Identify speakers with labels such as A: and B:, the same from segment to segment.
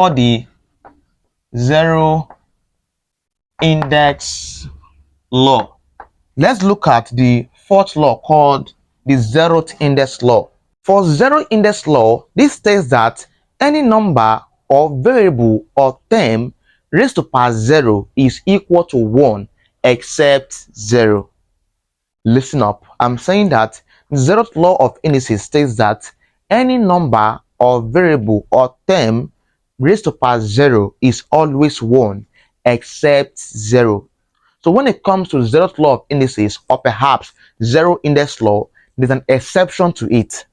A: or the zero index law. Let's look at the fourth law called the zeroth index law. For zero index law, this states that any number or variable or term raised to power 0 is equal to 1 except 0. Listen up. I'm saying that the zeroth law of indices states that any number or variable or term raised to power 0 is always 1 except 0. So when it comes to zeroth law of indices, or perhaps zero index law, there's an exception to it.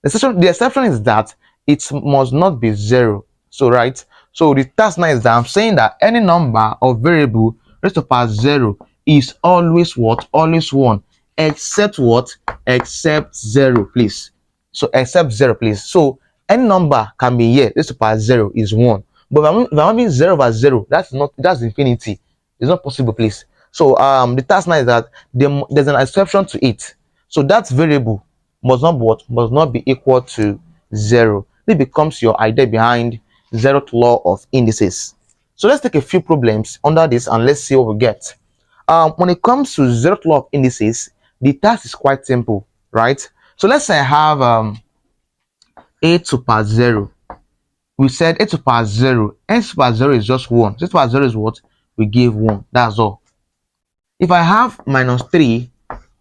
A: The exception is that it must not be 0. So right. So the task now is that I'm saying that any number or variable raised to power 0 is always what? Always 1. Except what? Except 0, please. So except 0, please. So any number can be here raised to power 0 is 1. But if I'm having 0 over 0, that's infinity. It's not possible, please. So the task now is that there's an exception to it. So that variable must not be equal to 0. This becomes your idea behind zeroth law of indices. So let's take a few problems under this and let's see what we get. When it comes to zeroth law of indices, the task is quite simple, right? So let's say I have a to power 0. We said a to power 0. A to power 0 is just 1. A to power 0 is what? We give 1. That's all. If I have minus 3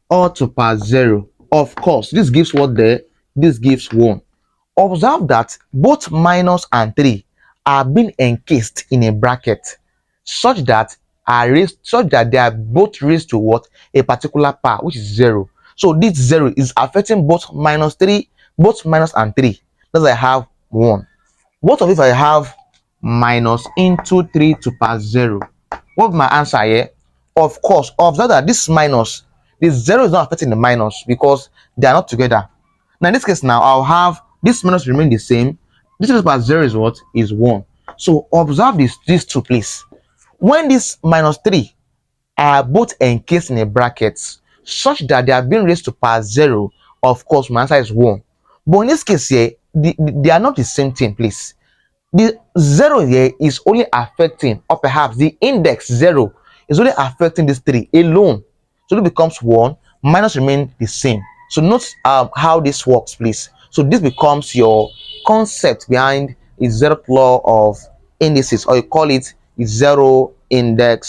A: all to power 0, of course, this gives what there? This gives 1. Observe that both minus and 3 are being encased in a bracket such that they are both raised to what? A particular power, which is 0. So this 0 is affecting both minus and 3. Thus I have 1. What if I have minus into 3 to power 0? What is my answer here? Of course, observe that this 0 is not affecting the minus because they are not together. Now in this case, now I'll have this minus remain the same. This is about 0 is what? Is 1. So observe these two, please. When this minus 3 are both encased in a bracket such that they are being raised to power 0, of course my answer is 1. But in this case here, they are not the same thing, please. The 0 here is only affecting, or perhaps the index 0 is only affecting this 3 alone. So it becomes 1, minus remain the same. So note how this works, please. So this becomes your concept behind a zeroth law of indices, or you call it a zero index